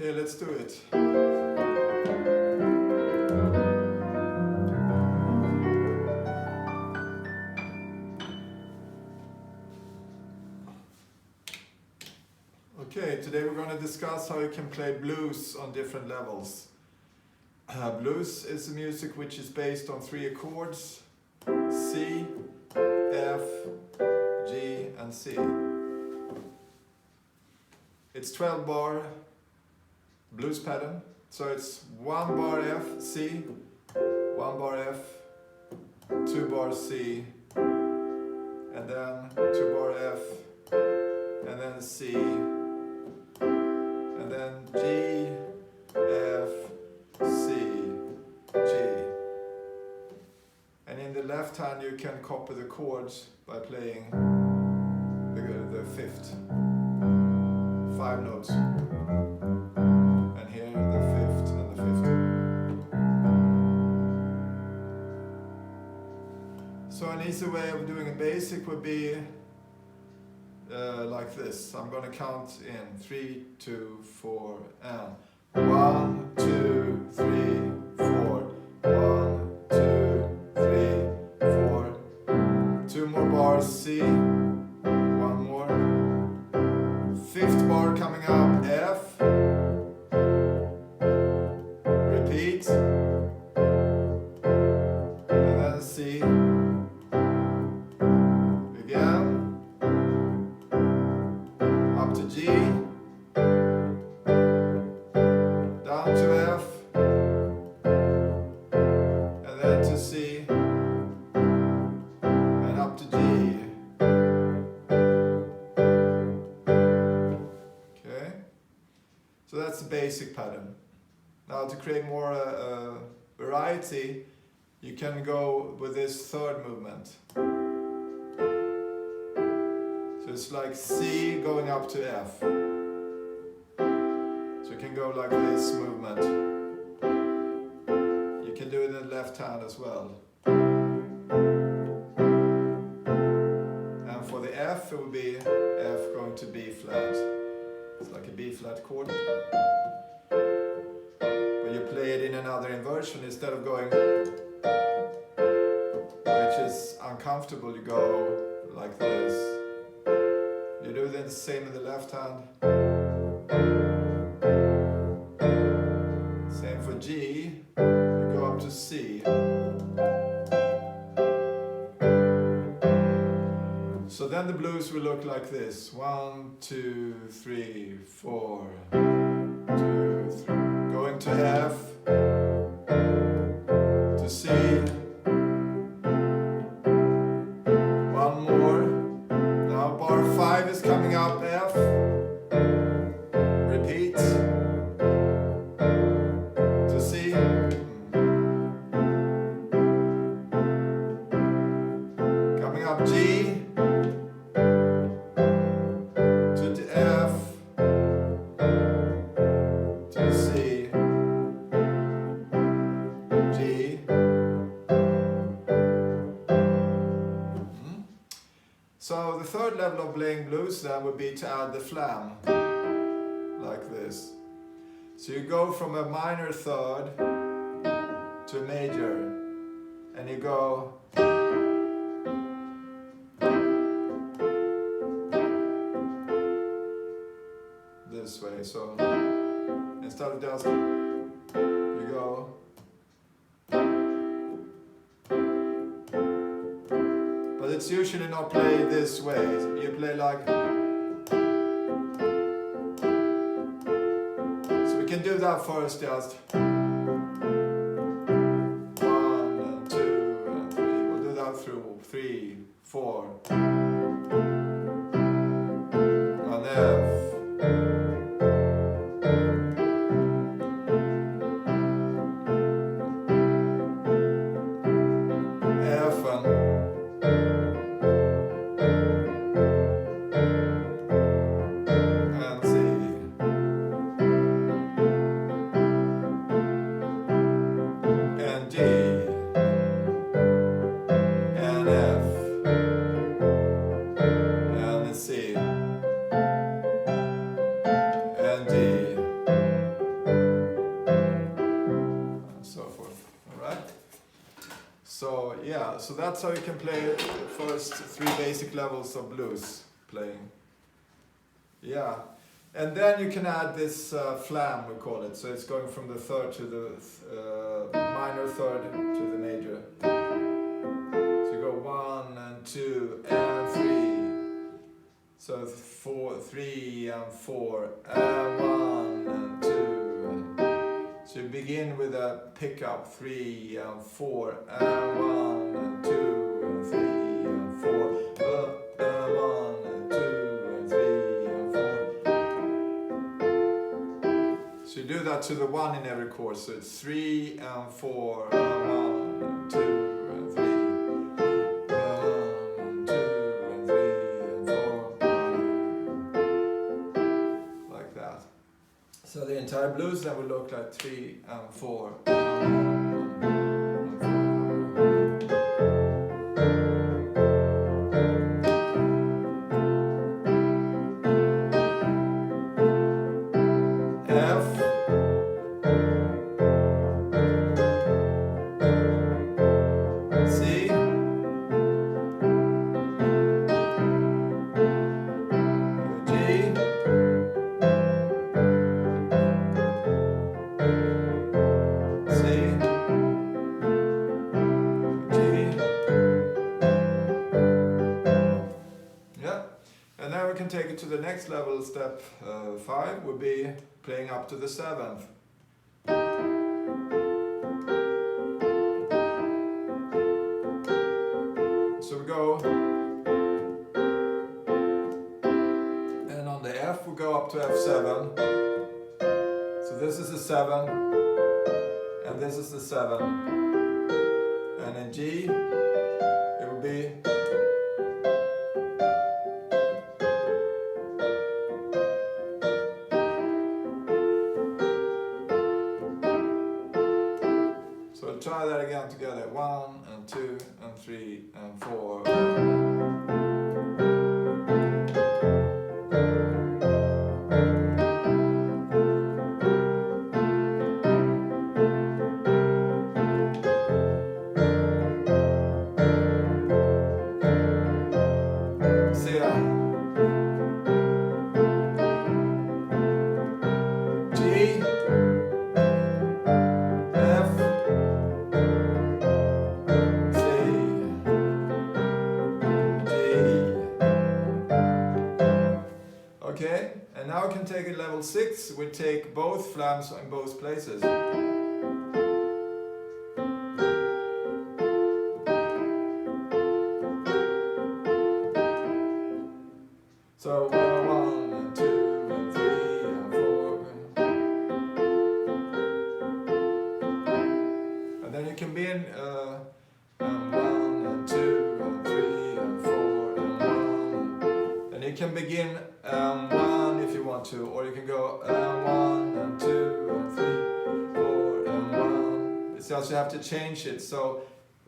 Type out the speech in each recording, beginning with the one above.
Okay, let's do it. Okay, today we're going to discuss how you can play blues on different levels. Blues is a music which is based on 3 chords: C, F, G and C. It's 12 bar blues pattern, so it's 1 bar F, C, 1 bar F, 2 bar C, and then 2 bar F, and then C, and then G, F, C, G. And in the left hand you can copy the chords by playing the fifth. 5 notes. And here the fifth and the fifth. So an easy way of doing a basic would be like this. I'm going to count in 3, 2, 4 and 1, 2, 3, 4. 1, 2, 3, 4. 2 more bars C. 1 more. 5th bar coming up F. Repeat. And then C. Again. Up to G. Down to F. And then to C. And up to G. So that's the basic pattern. Now to create more variety, you can go with this third movement. So it's like C going up to F. So you can go like this movement. You can do it in the left hand as well. And for the F, it would be F going to B flat. It's like a B flat chord. When you play it in another inversion, instead of going, which is uncomfortable, you go like this. You do the same in the left hand. Same for G. You go up to C. So then the blues will look like this. 1, 2, 3, 4, 2, 3. Going to F, to C. 1 more. Now bar 5 is coming up F. Repeat. To C. Coming up G. So the third level of playing blues then would be to add the flam, like this. So you go from a minor third to a major, and you go this way. So instead of just, you go. But it's usually not played this way. You play like. So we can do that first, just 1 and 2 and 3. We'll do that through 3, 4. And F. F and C. And G. And F. So that's how you can play the first 3 basic levels of blues playing. Yeah, and then you can add this flam, we call it. So it's going from the third to the minor third to the major. So you go 1 and 2 and 3. So 4, 3 and 4 and 1 and 2. So you begin with a pickup 3 and 4 and 1 and 2 and 3 and 4 and 1 and 2 and 3 and 4. So you do that to the 1 in every chord. So it's 3 and 4 and 1 and 2 and 3 and 2 and 3 and 4. Like that. So the entire blues then will look like 3 and 4 and 1. F, C, G, C, G. Yeah, and now we can take it to the next level. Step 5 would be playing up to the 7th. So we go, and on the F we go up to F7. So this is the 7, and this is the 7. And in G, it will be so we'll try that again together. 1 and 2 and 3 and 4. Okay, and now we can take it level 6. We take both flams in both places. So 1 and 2 and 3 and 4. And then you can be in 1 and 2 and 3 and 4 and 1. And you can begin 1 if you want to, or you can go 1 and 2 and 3, 4 and 1. It's just you have to change it. So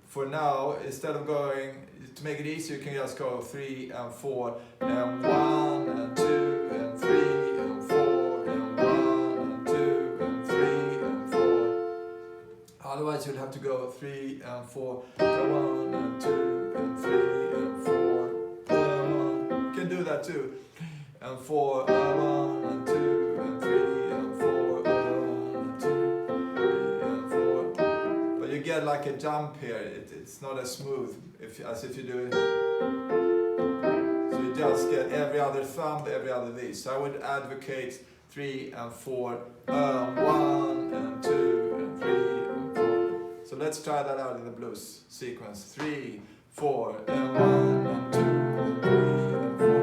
for now, instead of going, to make it easier, you can just go 3 and 4 and 1 and 2 and 3 and 4 and 1 and 2 and 3 and 4. Otherwise, you'll have to go 3 and 4 and 1 and 2 and 3 and 4 and 1. You can do that too. And 4 and 1 and 2 and 3 and 4 and 2 3 and 4. But you get like a jump here. It's not as smooth as if you do it. So you just get every other thumb, every other these. So I would advocate 3 and 4, 1 and 2 and 3 and 4. So let's try that out in the blues sequence. 3, 4 and 1 and 2 and 3 and 4.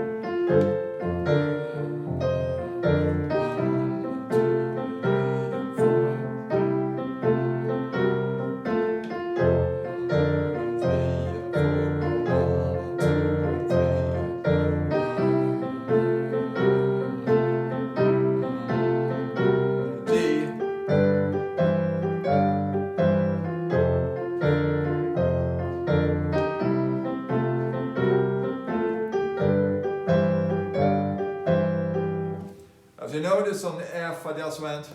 As you notice on the F, I just went.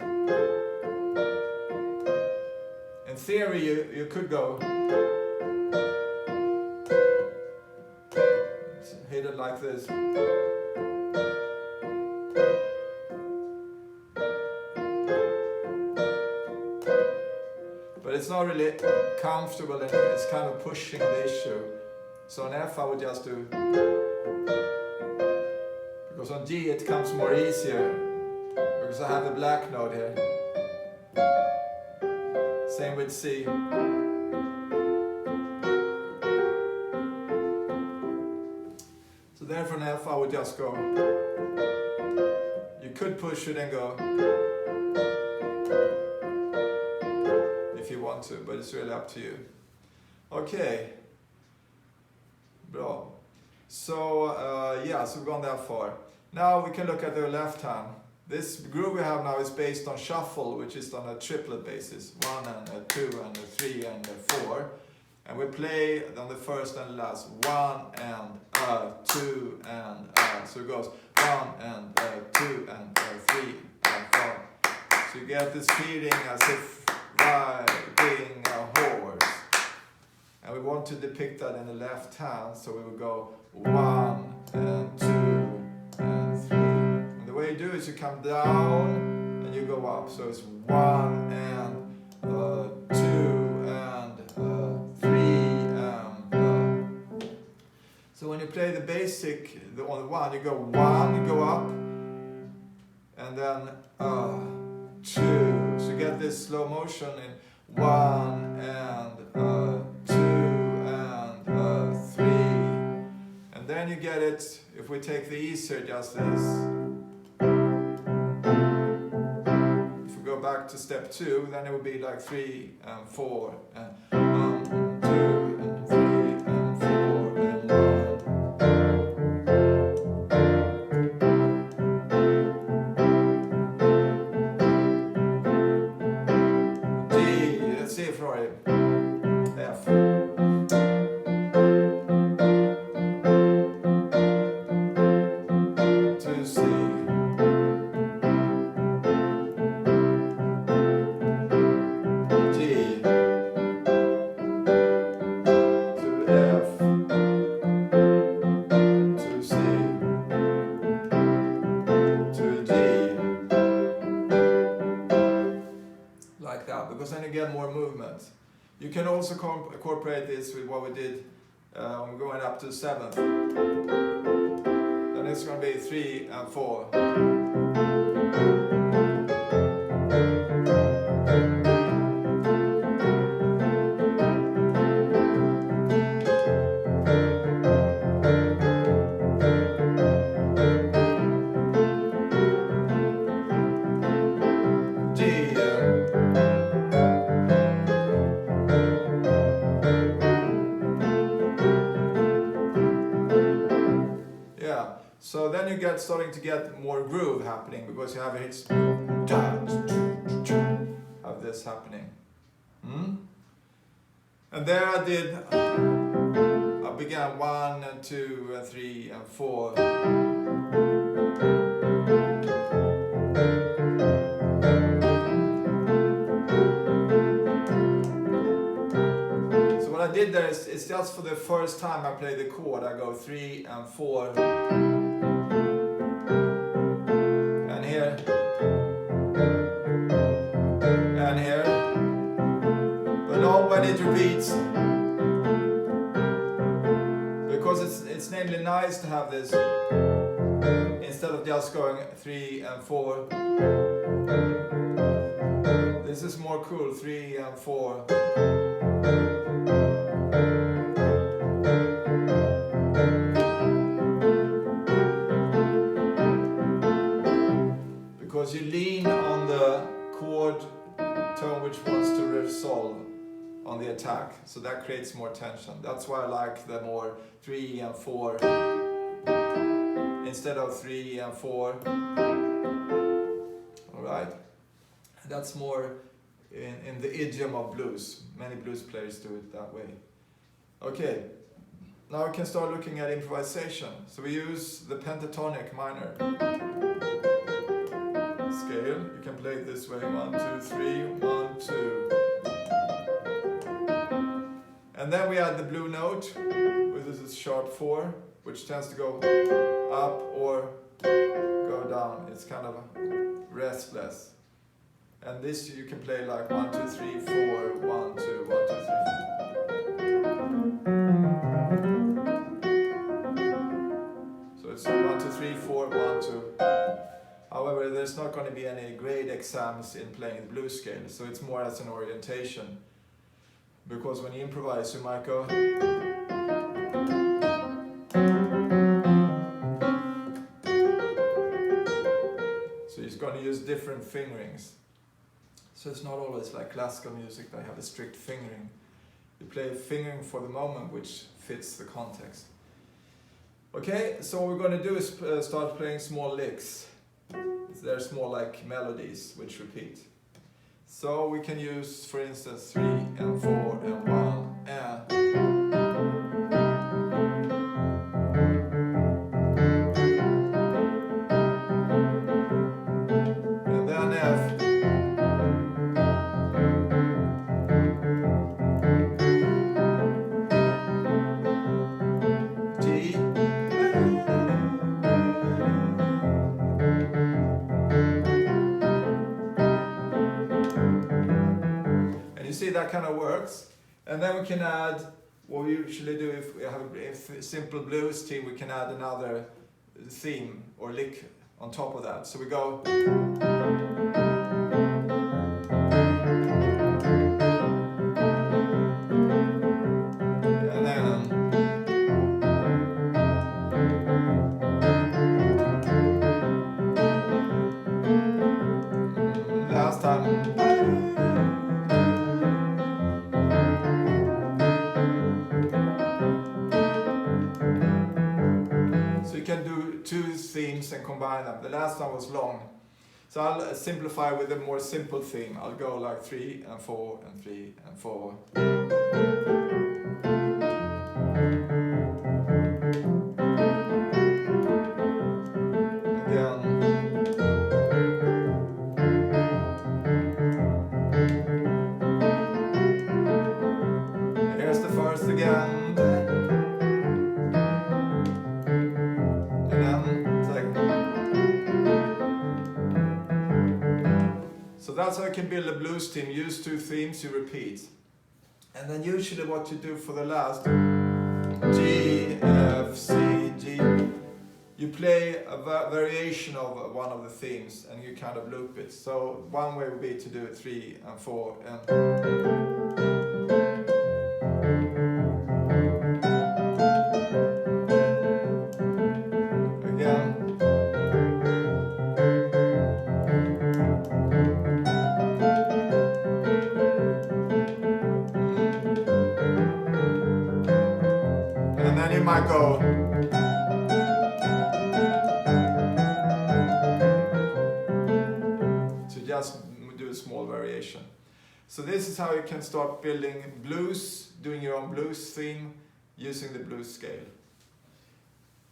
In theory, you could go. this. But it's not really comfortable and it's kind of pushing the issue. So on F I would just do, because on G it comes more easier, because I have the black note here. Same with C. So therefore on F I would just go, you could push it and go, if you want to, but it's really up to you. Okay. Bra. So yeah, so we've gone that far. Now we can look at the left hand. This groove we have now is based on shuffle, which is on a triplet basis. 1 and a 2 and a 3 and a 4. And we play on the first and the last. 1 and a 2 and a. So it goes 1 and a 2 and a 3 and 4. So you get this feeling as if riding a horse. And we want to depict that in the left hand, so we will go 1 and 2 and 3. And the way you do is you come down and you go up. So it's 1 and 2 and 3 and. So when you play the basic on the 1, you go 1, you go up, and then 2. So you get this slow motion in 1 and 2 and 3. And then you get it, if we take the easier, just this. If we go back to step 2, then it would be like 3 and 4 and 1, 2 and 3 and 4 and 1. G, let's see for it. F. Because then you get more movement. You can also incorporate this with what we did going up to 7th. Then it's going to be 3 and 4. So then you get starting to get more groove happening because you have hits. Have this happening. And there I began 1 and 2 and 3 and 4. So what I did there is, it's just for the first time I play the chord, I go 3 and 4. And here, but not when it repeats, because it's namely nice to have this instead of just going 3 and 4. This is more cool, 3 and 4. Because you lean on the chord tone which wants to resolve on the attack, so that creates more tension. That's why I like the more 3 and 4 instead of 3 and 4. Alright, that's more in the idiom of blues. Many blues players do it that way. Okay, now we can start looking at improvisation. So we use the pentatonic minor scale. You can play it this way, 1, 2, 3, 1, 2. And then we add the blue note, which is sharp 4. which tends to go up or go down. It's kind of restless. And this you can play like 1, 2, 3, 4, 1, 2, 1, 2, 3. So it's 1, 2, 3, 4, 1, 2. However, there's not going to be any grade exams in playing the blues scale, so it's more as an orientation. Because when you improvise, you might go. So you're going to use different fingerings. So it's not always like classical music that have a strict fingering. You play a fingering for the moment which fits the context. Okay, so what we're going to do is start playing small licks. They're small like melodies which repeat. So we can use, for instance, 3 and 4 and 1 and. And then F. G. See, that kind of works. And then we can add, what we usually do if we have a simple blues theme, we can add another theme or lick on top of that. So we go. And then. Last time. You can do 2 themes and combine them. The last one was long. So I'll simplify with a more simple theme. I'll go like 3 and 4 and 3 and 4. Again. Here's the first again. So that's how you can build a blues theme. Use 2 themes, you repeat. And then usually what you do for the last, G, F, C, G, you play a variation of one of the themes and you kind of loop it. So one way would be to do it 3 and 4 and. And then you might go. So just do a small variation. So this is how you can start building blues, doing your own blues theme, using the blues scale.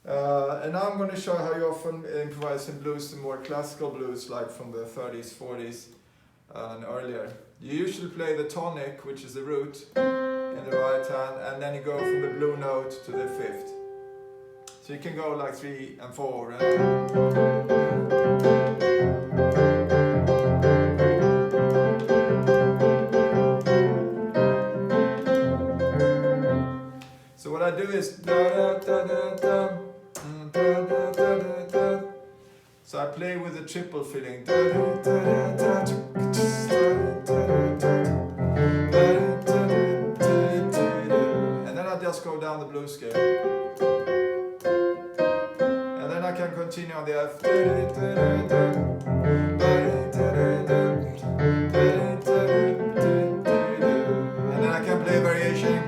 And now I'm going to show how you often improvise in blues, the more classical blues like from the 30s, 40s and earlier. You usually play the tonic, which is the root, in the right hand, and then you go from the blue note to the 5th. So you can go like 3 and 4 and. So what I do is da da da da da da da da da da. So I play with the triple filling. Da da da da da. Just go down the blues scale, and then I can continue on the F, and then I can play variation.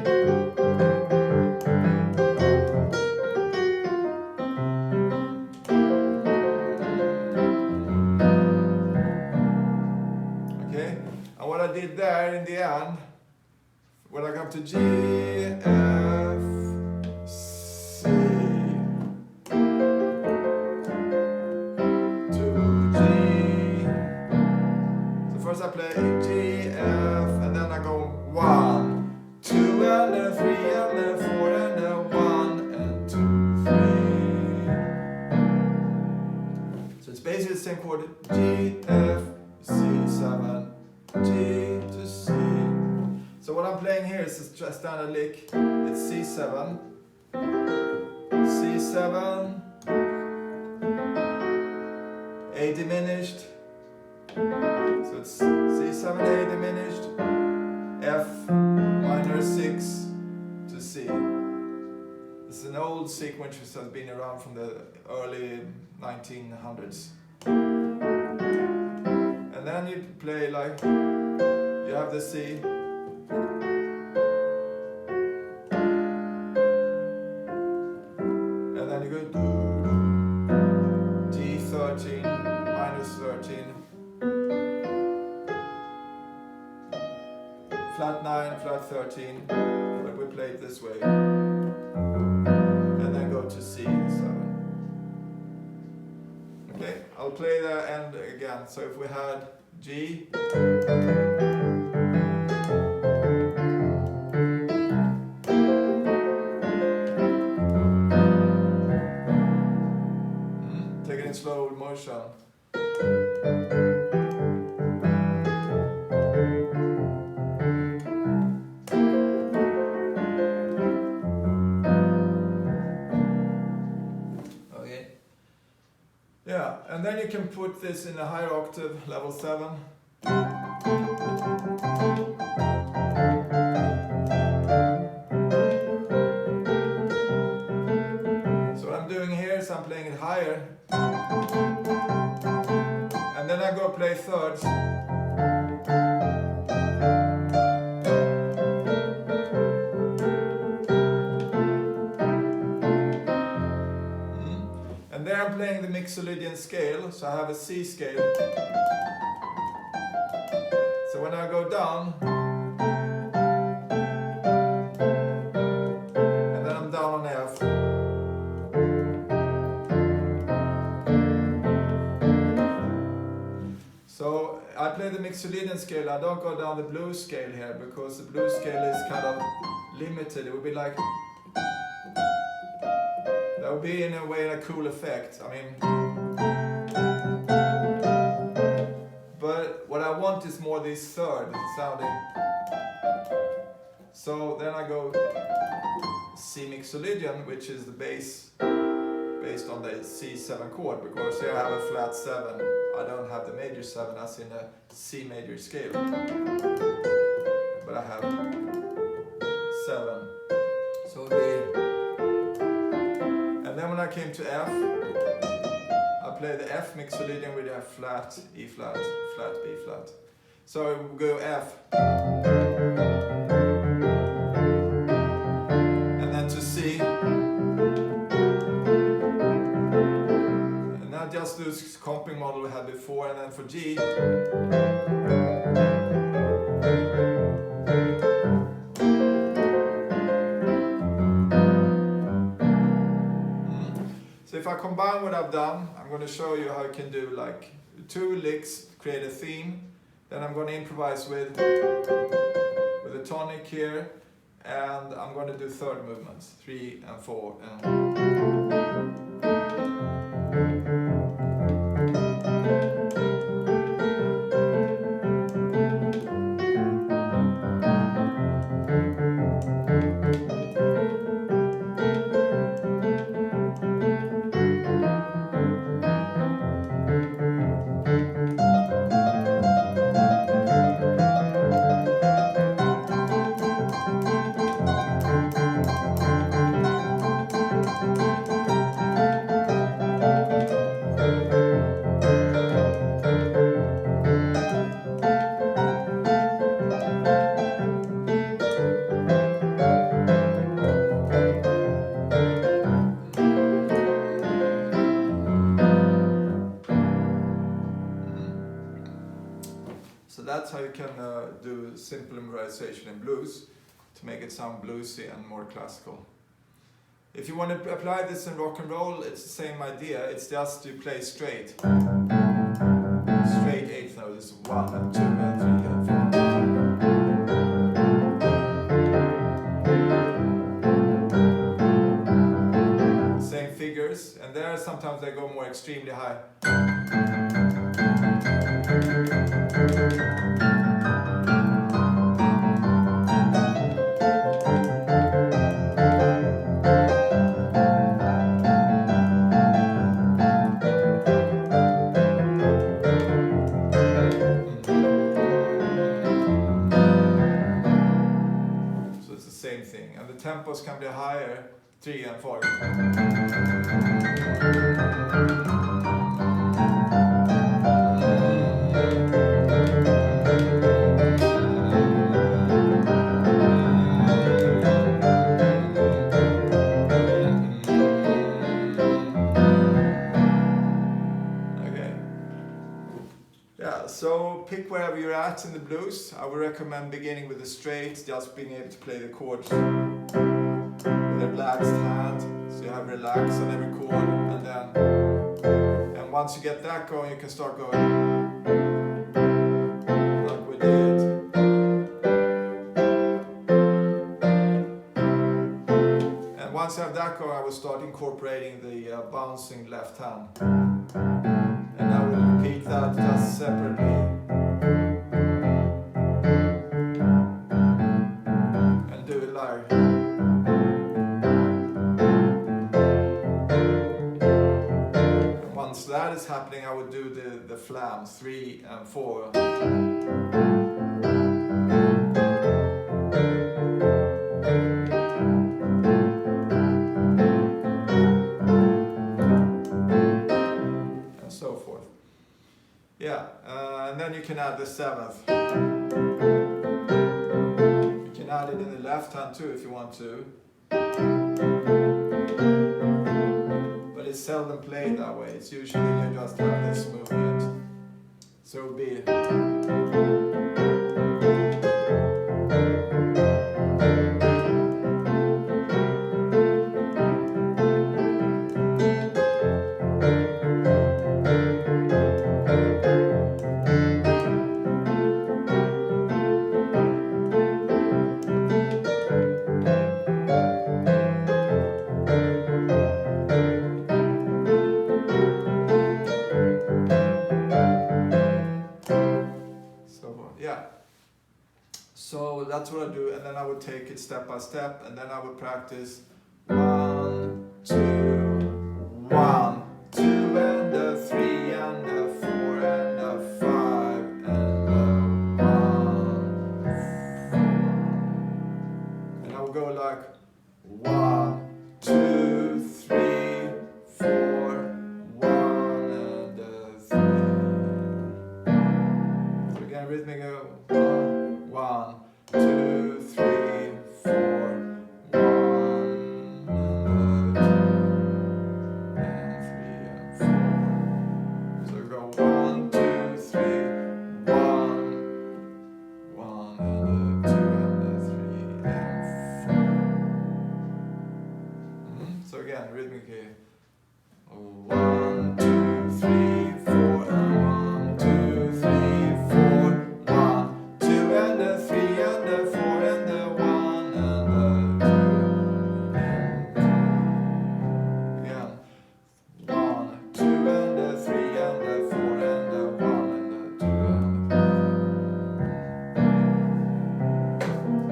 Okay, and what I did there in the end, when I come to G, F, C, to G. So first I play G, F, and then I go 1, 2, and then 3, and then 4, and then 1, and 2, 3. basically the same chord, G, F, C7, G to C. So what I'm playing here is a standard lick. It's C7, C7, A diminished, so it's C7, A diminished, F minor 6 to C. This is an old sequence which has been around from the early 1900s. And then you play like, you have the C, and then you go D13, minus 13, flat 9, flat 13, but we play it this way, and then go to C7. Okay, I'll play the end again. So if we had G, take it in slow motion. Okay. Yeah, and then you can put this in a higher octave, level 7. So what I'm doing here is I'm playing it higher, and then I go play thirds. And there I'm playing the Mixolydian scale, so I have a C scale. So when I go down, and then I'm down on F. So I play the Mixolydian scale, I don't go down the blues scale here, because the blues scale is kind of limited. It would be like, that would be in a way a cool effect. I mean, but what I want is more this third sounding. So then I go C Mixolydian, which is the bass based on the C7 chord, because here I have a flat 7. I don't have the major 7 as in a C major scale, but I have 7. So it'll be. And then when I came to F, I play the F Mixolydian with a flat, E flat, flat, B flat. So we go F, and then to C, and now just do this comping model we had before, and then for G, so if I combine what I've done, I'm going to show you how you can do like 2 licks, create a theme. Then I'm going to improvise with a tonic here, and I'm going to do third movements, 3 and 4. So that's how you can do simple improvisation in blues to make it sound bluesy and more classical. If you want to apply this in rock and roll, it's the same idea. It's just you play straight. Straight 8th notes, 1 and 2 and 3 and 4. Same figures, and there sometimes they go more extremely high. tempos can be higher, 3 and 4. Yeah, so pick wherever you're at in the blues. I would recommend beginning with the straight, just being able to play the chords with a relaxed hand. So you have relax on every chord, and once you get that going, you can start going like we did. And once you have that going, I will start incorporating the bouncing left hand. And I will repeat that just separately. And do it like. And once that is happening, I will do the Flam, 3 and 4. And so forth. Yeah, and then you can add the 7th. You can add it in the left hand too if you want to. But it's seldom played that way. It's usually you just have this movement. So it will be. Yeah, so that's what I do, and then I would take it step by step, and then I would practice 1, 2, 1, 2, and a 3, and a 4, and a 5, and a 1, and I would go like 1, 2, 3, 4, 1, and a 3. So again, rhythmic go. 1, 2, 3, 4, 1, and 3 and 4. So we go 1, 2, 3, 1, 1, and 2, and 3 and 4. So again, rhythmic here. 1, 2, 3, 4, and 1, 2, 3, 4. 1, 2, and a 3, and a 4, and a 1, and a 2, and again. 1, 2, and a 3, and a 4, and a 1, and a 2,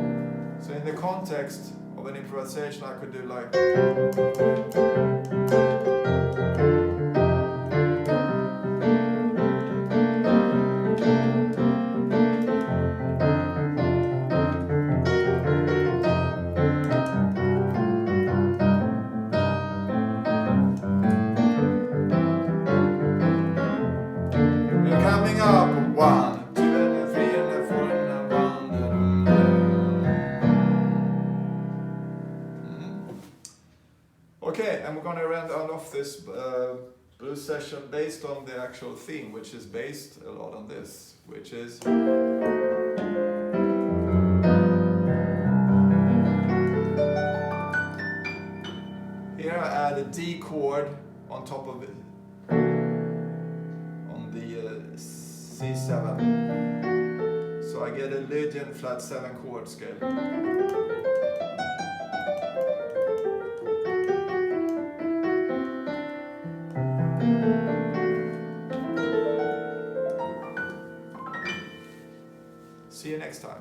and so in the context of an improvisation, I could do like. Coming up, 1, 2, and a 3, and a 4, and a 1. Okay, and we're going to round off this blues session based on the actual theme, which is based a lot on this, which is. Here I add a D chord on top of it. C7. So I get a Lydian flat 7 chord scale. See you next time.